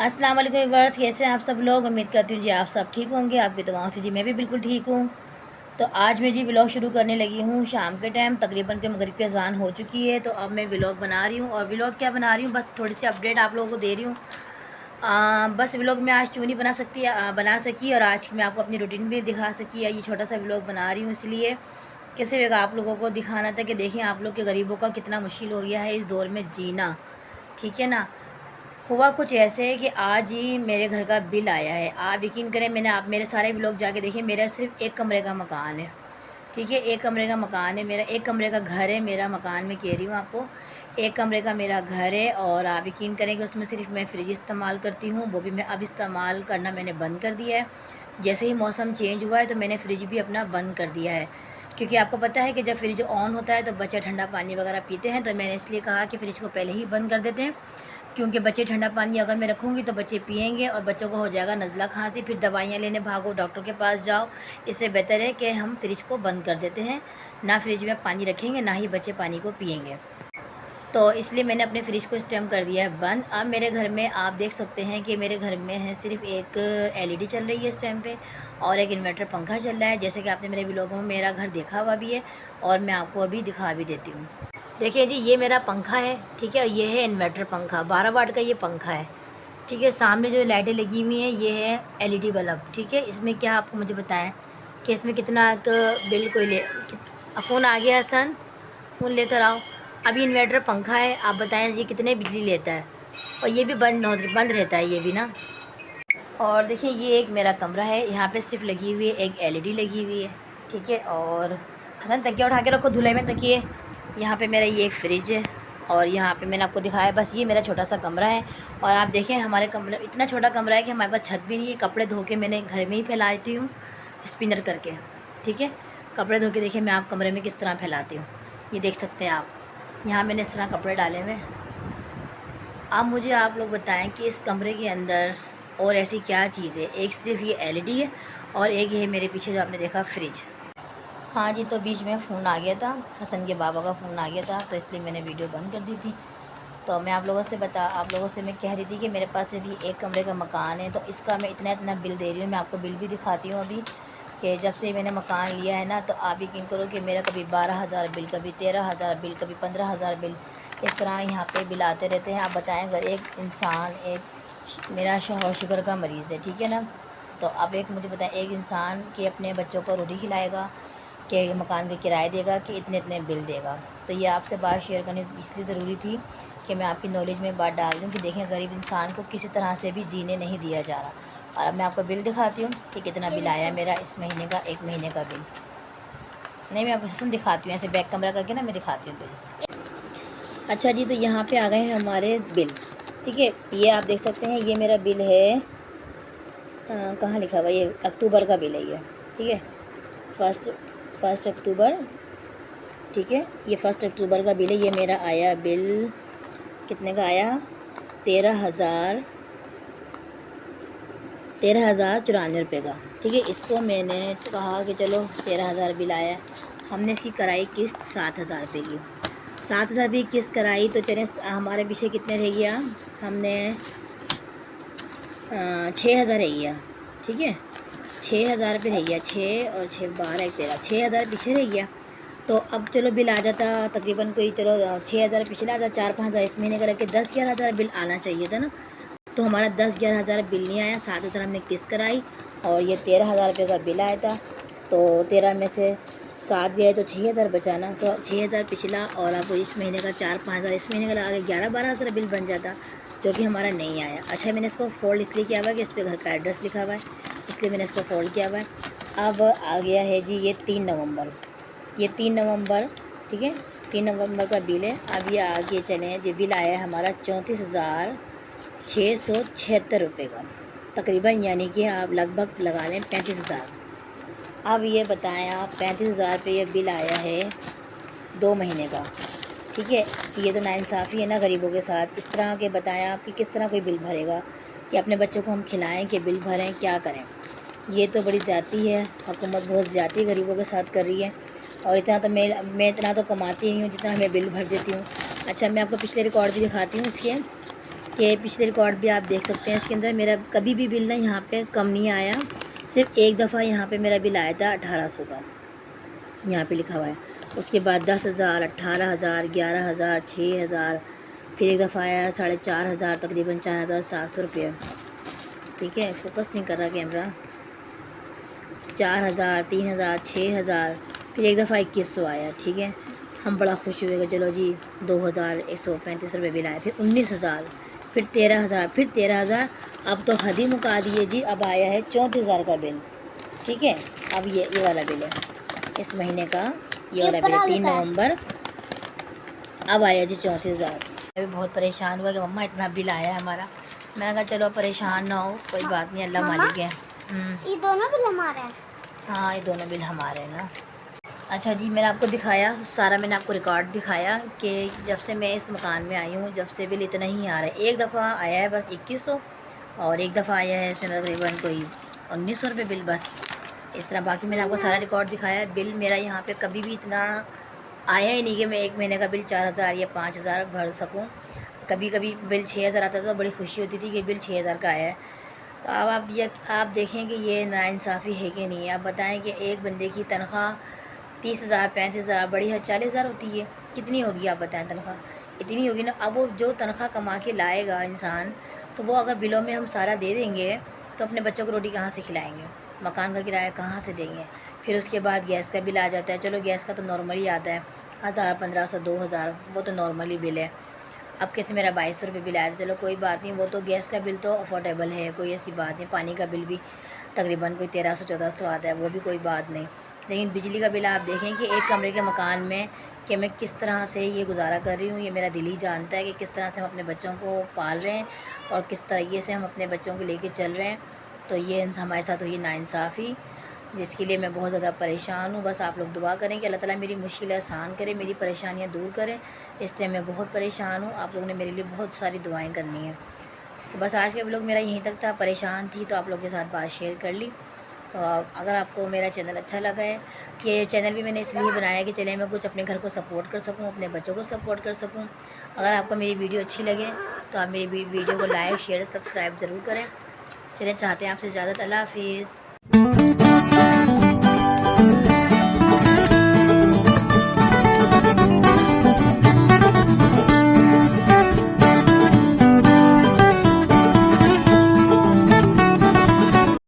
अस्सलाम वालेकुम व्यूअर्स, कैसे हैं आप सब लोग। उम्मीद करती हूँ जी आप सब ठीक होंगे। आपकी दुआओं से जी मैं भी बिल्कुल ठीक हूँ। तो आज मैं जी व्लॉग शुरू करने लगी हूँ शाम के टाइम, तकरीबन के मगरिब की अज़ान हो चुकी है। तो अब मैं व्लॉग बना रही हूँ, और व्लॉग क्या बना रही हूँ, बस थोड़ी सी अपडेट आप लोगों को दे रही हूँ। बस व्लॉग मैं आज क्यों नहीं बना सकी, और आज मैं आपको अपनी रूटीन भी दिखा सकी। या ये छोटा सा व्लॉग बना रही हूँ इसलिए कैसे सिर्फ आप लोगों को दिखाना था कि देखें आप लोग के गरीबों का कितना मुश्किल हो गया है इस दौर में जीना, ठीक है ना। हुआ कुछ ऐसे है कि आज ही मेरे घर का बिल आया है। आप यकीन करें, आप मेरे सारे व्लॉग जाके देखिए, मेरा सिर्फ एक कमरे का मकान है, ठीक है। एक कमरे का मकान है मेरा, एक कमरे का घर है मेरा, मकान में कह रही हूँ आपको। एक कमरे का मेरा घर है, और आप यकीन करें कि उसमें सिर्फ मैं फ्रिज इस्तेमाल करती हूँ, वो भी मैं अब इस्तेमाल करना मैंने बंद कर दिया है। जैसे ही मौसम चेंज हुआ है तो मैंने फ्रिज भी अपना बंद कर दिया है, क्योंकि आपको पता है कि जब फ्रिज ऑन होता है तो बच्चे ठंडा पानी वगैरह पीते हैं। तो मैंने इसलिए कहा कि फ्रिज को पहले ही बंद कर देते हैं, क्योंकि बच्चे ठंडा पानी अगर मैं रखूँगी तो बच्चे पिएंगे और बच्चों को हो जाएगा नज़ला खांसी, फिर दवाइयाँ लेने भागो, डॉक्टर के पास जाओ। इससे बेहतर है कि हम फ्रिज को बंद कर देते हैं, ना फ्रिज में पानी रखेंगे ना ही बच्चे पानी को पिएंगे। तो इसलिए मैंने अपने फ्रिज को इस टाइम कर दिया है बंद। अब मेरे घर में आप देख सकते हैं कि मेरे घर में है सिर्फ एक एलईडी चल रही है इस टाइम पे, और एक इन्वर्टर पंखा चल रहा है। जैसे कि आपने मेरे व्लॉगों में मेरा घर देखा हुआ भी है, और मैं आपको अभी दिखा भी देती हूँ। देखिए जी, ये मेरा पंखा है, ठीक है। ये है इन्वर्टर पंखा, 12 वाट का ये पंखा है, ठीक है। सामने जो लाइटें लगी हुई हैं ये है एलईडी बल्ब, ठीक है। इसमें क्या आपको मुझे बताएं कि इसमें कितना बिल कोई ले। फ़ोन आ गया है सन, फ़ोन लेकर आओ। अभी इन्वर्टर पंखा है, आप बताएं ये कितने बिजली लेता है, और ये भी बंद रहता है ये भी ना। और देखिए ये एक मेरा कमरा है, यहाँ पे सिर्फ लगी हुई है एक एलईडी लगी हुई है, ठीक है। और हसन तकिया उठा के रखो धुलाई में तकिए। यहाँ पे मेरा ये एक फ्रिज है, और यहाँ पे मैंने आपको दिखाया, बस ये मेरा छोटा सा कमरा है। और आप देखें हमारे कमरे, इतना छोटा कमरा है कि हमारे पास छत भी नहीं है। कपड़े धो के मैंने घर में ही फैलाती हूँ स्पिनर करके, ठीक है। कपड़े धो के देखिए मैं आप कमरे में किस तरह फैलाती हूँ, ये देख सकते हैं आप। यहाँ मैंने इस तरह कपड़े डाले हुए। अब मुझे आप लोग बताएं कि इस कमरे के अंदर और ऐसी क्या चीज़ है। एक सिर्फ ये एलईडी है, और एक ये मेरे पीछे जो आपने देखा फ्रिज। हाँ जी, तो बीच में फ़ोन आ गया था, हसन के बाबा का फ़ोन आ गया था, तो इसलिए मैंने वीडियो बंद कर दी थी। तो मैं आप लोगों से मैं कह रही थी कि मेरे पास अभी एक कमरे का मकान है, तो इसका मैं इतना बिल दे रही हूँ। मैं आपको बिल भी दिखाती हूँ अभी, कि जब से मैंने मकान लिया है ना, तो आप यकीन करो कि मेरा कभी 12,000 बिल, कभी 13,000 बिल, कभी 15,000 बिल, इस तरह यहाँ पे बिल आते रहते हैं। आप बताएं, अगर एक इंसान, एक मेरा शौहर शुगर का मरीज़ है, ठीक है ना। तो अब एक मुझे बताएं, एक इंसान के अपने बच्चों को रोटी खिलाएगा, कि मकान का किराया देगा, कि इतने इतने बिल देगा। तो ये आपसे बात शेयर करनी इसलिए ज़रूरी थी कि मैं आपकी नॉलेज में बात डाल दूँ कि देखें गरीब इंसान को किसी तरह से भी जीने नहीं दिया जा रहा। और अब मैं आपको बिल दिखाती हूँ कि कितना बिल आया है मेरा इस महीने का, एक महीने का बिल। नहीं, मैं आपको हसन दिखाती हूँ, ऐसे बैक कमरा करके ना मैं दिखाती हूँ बिल। अच्छा जी, तो यहाँ पे आ गए हैं हमारे बिल, ठीक है। ये आप देख सकते हैं, ये मेरा बिल है, कहाँ लिखा हुआ, ये अक्टूबर का बिल है ये, ठीक है। फर्स्ट अक्टूबर, ठीक है। ये 1 अक्टूबर का बिल है। ये मेरा आया बिल, कितने का आया, 13,094 रुपये का, ठीक है। इसको मैंने कहा कि चलो 13,000 बिल आया, हमने इसकी कराई किस्त 7,000 रुपये की। 7,000 रुपये की किस्त कराई, तो चलें हमारे पीछे कितने रह गया, हमने 6,000 रह गया, ठीक है। 6,000 रुपये रह गया, 6 और 6 12 1 13, 6,000 पीछे रह गया। तो अब चलो बिल आ जाता तकरीबन कोई, चलो 6,000 पिछला आता, 4-5 हज़ार इस महीने का रख के 10-11 हज़ार बिल आना चाहिए था ना। तो हमारा 10-11 हज़ार बिल नहीं आया। 7,000 हमने किस्त कराई, और ये 13,000 रुपये का बिल आया था। तो 13 में से 7 गए तो 6,000 बचाना, तो 6,000 पिछला, और आपको इस महीने का 4-5 हज़ार इस महीने का लगा के 11-12 हज़ार बिल बन जाता, जो कि हमारा नहीं आया। अच्छा, मैंने इसको फोल्ड इसलिए किया हुआ है कि इस पर घर का एड्रेस लिखा हुआ है, इसलिए मैंने इसको फोल्ड किया हुआ है। अब आ गया है जी ये 3 नवंबर, ये 3 नवंबर, ठीक है, 3 नवंबर का बिल है। अब ये आगे चलें, जो बिल आया है हमारा 34,676 रुपये का तकरीबन, यानी कि आप लगभग लगा लें 35,000। अब ये बताएं आप, 35,000 रुपये ये बिल आया है 2 महीने का, ठीक है। ये तो नाइंसाफ़ी है ना गरीबों के साथ। इस तरह के बताएं आप कि किस तरह कोई बिल भरेगा, कि अपने बच्चों को हम खिलाएं कि बिल भरें, क्या करें। ये तो बड़ी ज़्यादती है, हुकूमत बहुत ज़्यादती गरीबों के साथ कर रही है। और इतना तो मैं इतना तो कमाती ही हूँ जितना मैं बिल भर देती हूँ। अच्छा, मैं आपको पिछले रिकॉर्ड भी दिखाती हूँ इसके। कि पिछले रिकॉर्ड भी आप देख सकते हैं। इसके अंदर मेरा कभी भी बिल ना यहाँ पे कम नहीं आया, सिर्फ एक दफ़ा यहाँ पे मेरा बिल आया था 1800 का, यहाँ पे लिखा हुआ है। उसके बाद 10,000, 18,000, 11,000, 6,000, फिर एक दफ़ा आया 4,500, तकरीबन 4,700 रुपये। ठीक है, फोकस नहीं कर रहा कैमरा। 4,000, 3,000, 6,000, फिर एक दफ़ा 2,100 आया। ठीक है, हम बड़ा खुश हुए कि चलो जी 2,135 रुपये बिल आया। फिर 19,000, फिर 13,000, फिर 13,000। अब तो हद ही मुका दिए जी, अब आया है 34,000 का बिल। ठीक है, अब ये वाला बिल है इस महीने का, ये वाला बिल 3 नवंबर। अब आया जी 34,000। मैं भी बहुत परेशान हुआ कि मम्मा इतना बिल आया है हमारा। मैंने कहा चलो परेशान ना हो, कोई बात नहीं, अल्लाह मालिक है। ये दोनों बिल हमारे हैं। हाँ, ये दोनों बिल हमारे हैं ना। अच्छा जी, मैंने आपको दिखाया सारा, मैंने आपको रिकॉर्ड दिखाया कि जब से मैं इस मकान में आई हूँ, जब से बिल इतना ही आ रहा है। एक दफ़ा आया है बस 2,100, और एक दफ़ा आया है इसमें तकरीबन कोई 1,900 रुपये बिल, बस इस तरह। बाकी मैंने आपको सारा रिकॉर्ड दिखाया। बिल मेरा यहाँ पे कभी भी इतना आया ही नहीं कि मैं एक महीने का बिल 4,000 या 5,000 भर सकूँ। कभी कभी बिल 6,000 आता था तो बड़ी खुशी होती थी कि बिल 6,000 का आया है। तो अब आप देखें कि ये नाइंसाफ़ी है कि नहीं। आप बताएं कि एक बंदे की तनख्वाह 30,000, 35,000, बड़ी है 40,000 होती है, कितनी होगी आप बताएं तनख्वाह? इतनी होगी ना। अब वो जो तनख्वाह कमा के लाएगा इंसान, तो वो अगर बिलों में हम सारा दे देंगे तो अपने बच्चों को रोटी कहाँ से खिलाएंगे, मकान का किराया कहाँ से देंगे? फिर उसके बाद गैस का बिल आ जाता है। चलो गैस का तो नॉर्मली आता है 1,000, 1,500, 2,000, वो तो नॉर्मली बिल है। अब कैसे मेरा 2,200 रुपये बिल आया था, चलो कोई बात नहीं, वो तो गैस का बिल तो अफोर्डेबल है, कोई ऐसी बात नहीं। पानी का बिल भी तकरीबन कोई 1,300, 1,400 आता है, वो भी कोई बात नहीं। लेकिन बिजली का बिल आप देखें कि एक कमरे के मकान में कि मैं किस तरह से ये गुजारा कर रही हूँ, ये मेरा दिल ही जानता है कि किस तरह से हम अपने बच्चों को पाल रहे हैं और किस तरीके से हम अपने बच्चों को लेके चल रहे हैं। तो ये हमारे साथ हुई नाइंसाफ़ी, जिसके लिए मैं बहुत ज़्यादा परेशान हूँ। बस आप लोग दुआ करें कि अल्लाह ताला मेरी मुश्किलें आसान करे, मेरी परेशानियाँ दूर करें। इस टाइम मैं बहुत परेशान हूँ, आप लोगों ने मेरे लिए बहुत सारी दुआएं करनी है। तो बस आज का व्लॉग मेरा यहीं तक था। परेशान थी तो आप लोगों के साथ बात शेयर कर ली। तो अगर आपको मेरा चैनल अच्छा लगा है, ये चैनल भी मैंने इसलिए बनाया कि चले मैं कुछ अपने घर को सपोर्ट कर सकूं, अपने बच्चों को सपोर्ट कर सकूं। अगर आपको मेरी वीडियो अच्छी लगे तो आप मेरी वीडियो को लाइक, शेयर, सब्सक्राइब ज़रूर करें। चलें, चाहते हैं आपसे इजाज़त। अल्लाह हाफिज़।